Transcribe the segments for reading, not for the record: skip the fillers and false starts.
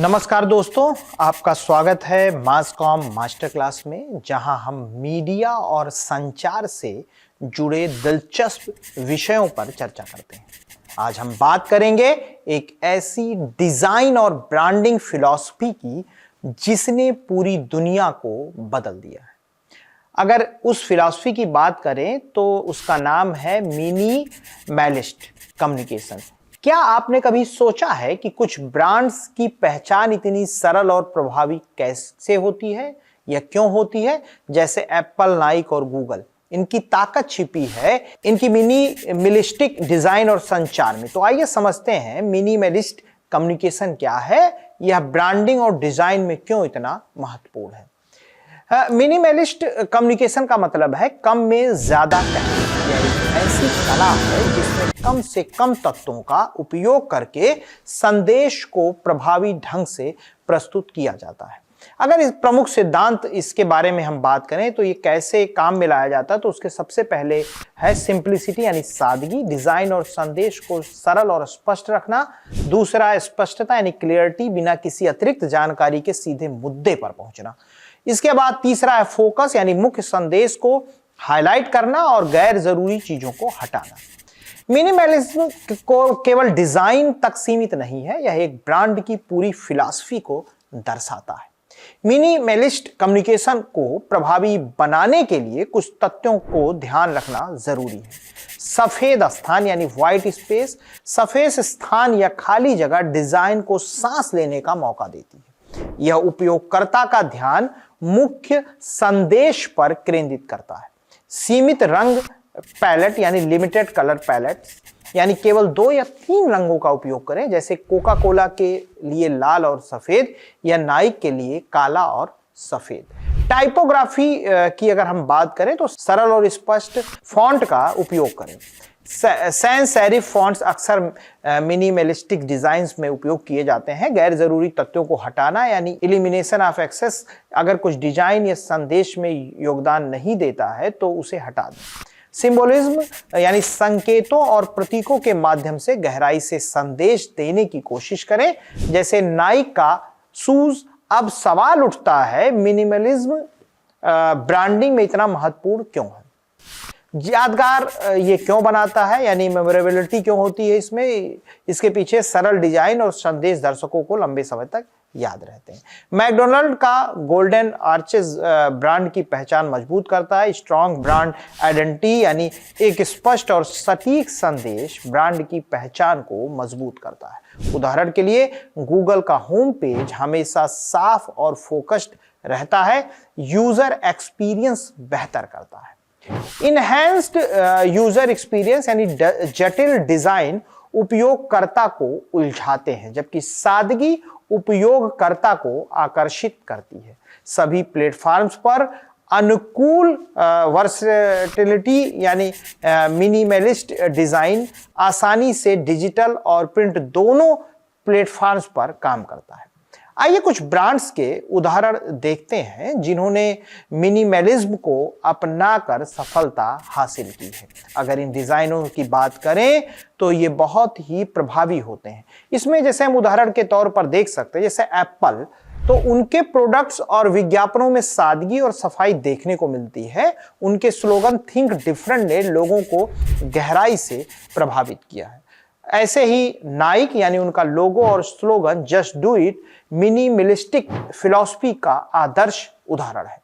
नमस्कार दोस्तों, आपका स्वागत है मास कॉम मास्टर क्लास में, जहां हम मीडिया और संचार से जुड़े दिलचस्प विषयों पर चर्चा करते हैं। आज हम बात करेंगे एक ऐसी डिजाइन और ब्रांडिंग फिलॉसफी की जिसने पूरी दुनिया को बदल दिया है। अगर उस फिलॉसफी की बात करें तो उसका नाम है मिनिमलिस्ट कम्युनिकेशन। क्या आपने कभी सोचा है कि कुछ ब्रांड्स की पहचान इतनी सरल और प्रभावी कैसे होती है या क्यों होती है? जैसे एप्पल, नाइक और गूगल। इनकी ताकत छिपी है इनकी मिनिमलिस्टिक डिजाइन और संचार में। तो आइए समझते हैं मिनिमलिस्ट कम्युनिकेशन क्या है, यह ब्रांडिंग और डिजाइन में क्यों इतना महत्वपूर्ण है। मिनिमलिस्ट कम्युनिकेशन का मतलब है कम में ज्यादा कहना। यह एक ऐसी कला है जिसमें कम से कम तत्वों का उपयोग करके संदेश को प्रभावी ढंग से प्रस्तुत किया जाता है। अगर इस प्रमुख सिद्धांत इसके बारे में हम बात करें तो ये कैसे काम में लाया जाता है, तो उसके सबसे पहले है सिंप्लिसिटी यानी सादगी, डिजाइन और संदेश को सरल और स्पष्ट रखना। दूसरा है स्पष्टता यानी क्लियरिटी, बिना किसी अतिरिक्त जानकारी के सीधे मुद्दे पर पहुंचना। इसके बाद तीसरा है फोकस यानी मुख्य संदेश को हाईलाइट करना और गैर जरूरी चीजों को हटाना। मिनिमलिज्म को केवल डिजाइन तक सीमित नहीं है, यह एक ब्रांड की पूरी फिलॉसफी को दर्शाता है। मिनिमलिस्ट कम्युनिकेशन को प्रभावी बनाने के लिए कुछ तथ्यों को ध्यान रखना जरूरी है। सफेद स्थान यानी व्हाइट स्पेस, सफेद स्थान या खाली जगह डिजाइन को सांस लेने का मौका देती है। यह उपयोगकर्ता का ध्यान मुख्य संदेश पर केंद्रित करता है। सीमित रंग पैलेट यानी लिमिटेड कलर पैलेट, यानी केवल 2 या 3 रंगों का उपयोग करें, जैसे कोका कोला के लिए लाल और सफेद या नाइक के लिए काला और सफेद। टाइपोग्राफी की अगर हम बात करें तो सरल और स्पष्ट फॉन्ट का उपयोग करें। सैंस सेरिफ फॉन्ट्स अक्सर मिनिमलिस्टिक डिजाइन्स में उपयोग किए जाते हैं। गैर जरूरी तथ्यों को हटाना यानी एलिमिनेशन ऑफ एक्सेस, अगर कुछ डिजाइन या संदेश में योगदान नहीं देता है तो उसे हटा दें। सिंबोलिज्म यानी संकेतों और प्रतीकों के माध्यम से गहराई से संदेश देने की कोशिश करें, जैसे नाइक का शूज। अब सवाल उठता है मिनिमलिज्म ब्रांडिंग में इतना महत्वपूर्ण क्यों है? यादगार ये क्यों बनाता है, यानी मेमोरेबिलिटी क्यों होती है इसमें? इसके पीछे सरल डिजाइन और संदेश दर्शकों को लंबे समय तक याद रहते हैं। मैकडोनल्ड का गोल्डन आर्चेस ब्रांड की पहचान मजबूत करता है। स्ट्रॉन्ग ब्रांड आइडेंटिटी यानी एक स्पष्ट और सटीक संदेश ब्रांड की पहचान को मजबूत करता है। उदाहरण के लिए गूगल का होम पेज हमेशा साफ और फोकस्ड रहता है, यूजर एक्सपीरियंस बेहतर करता है। इनहैंस्ड यूजर एक्सपीरियंस यानी जटिल डिजाइन उपयोगकर्ता को उलझाते हैं, जबकि सादगी उपयोगकर्ता को आकर्षित करती है। सभी प्लेटफॉर्म्स पर अनुकूल वर्सेटिलिटी यानी मिनिमलिस्ट डिजाइन आसानी से डिजिटल और प्रिंट दोनों प्लेटफॉर्म्स पर काम करता है। आइए कुछ ब्रांड्स के उदाहरण देखते हैं जिन्होंने मिनिमलिज्म को अपनाकर सफलता हासिल की है। अगर इन डिजाइनों की बात करें तो ये बहुत ही प्रभावी होते हैं। इसमें जैसे हम उदाहरण के तौर पर देख सकते हैं, जैसे एप्पल, तो उनके प्रोडक्ट्स और विज्ञापनों में सादगी और सफाई देखने को मिलती है। उनके स्लोगन थिंक डिफरेंट ने लोगों को गहराई से प्रभावित किया है। ऐसे ही नाइक यानी उनका लोगो और slogan just do it minimalistic philosophy का आदर्श उदाहरण है।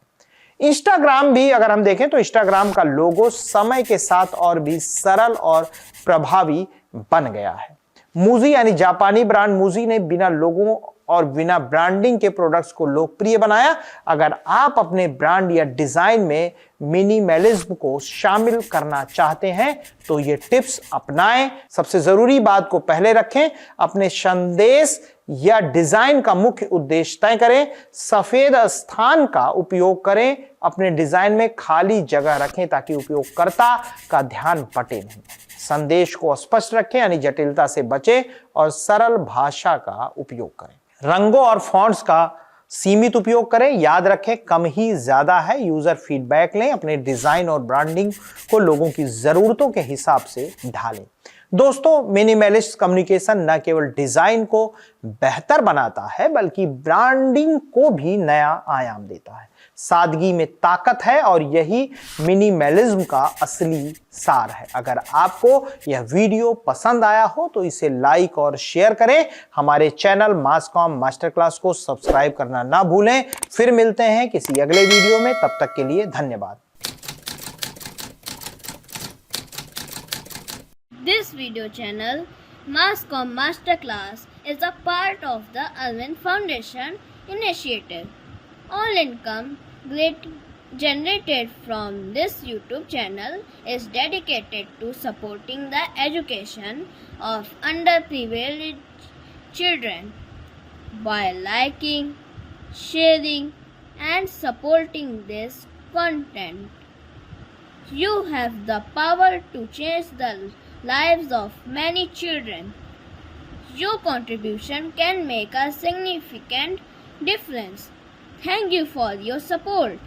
इंस्टाग्राम भी अगर हम देखें तो इंस्टाग्राम का लोगो समय के साथ और भी सरल और प्रभावी बन गया है। मूजी यानी जापानी ब्रांड मूजी ने बिना लोगों और बिना ब्रांडिंग के प्रोडक्ट्स को लोकप्रिय बनाया। अगर आप अपने ब्रांड या डिजाइन में मिनिमलिज्म को शामिल करना चाहते हैं तो ये टिप्स अपनाएं। सबसे जरूरी बात को पहले रखें, अपने संदेश या डिजाइन का मुख्य उद्देश्य तय करें, सफेद स्थान का उपयोग करें, अपने डिजाइन में खाली जगह रखें ताकि उपयोगकर्ता का ध्यान बटे नहीं। संदेश को स्पष्ट रखें यानी जटिलता से बचें और सरल भाषा का उपयोग करें। रंगों और फॉन्ट्स का सीमित उपयोग करें। याद रखें कम ही ज्यादा है। यूजर फीडबैक लें। अपने डिजाइन और ब्रांडिंग को लोगों की जरूरतों के हिसाब से ढालें। दोस्तों, मिनिमलिस्ट कम्युनिकेशन न केवल डिजाइन को बेहतर बनाता है बल्कि ब्रांडिंग को भी नया आयाम देता है। सादगी में ताकत है और यही मिनिमलिज्म का असली सार है। अगर आपको यह वीडियो पसंद आया हो तो इसे लाइक और शेयर करें। हमारे चैनल मासकॉम मास्टर क्लास को सब्सक्राइब करना ना भूलें। फिर मिलते हैं किसी अगले वीडियो में, तब तक के लिए धन्यवाद। This video channel, Masscom Masterclass, is a part of the Alvin Foundation initiative. All income generated from this YouTube channel is dedicated to supporting the education of underprivileged children. By liking, sharing, and supporting this content, you have the power to change the lives of many children. Your contribution can make a significant difference. Thank you for your support.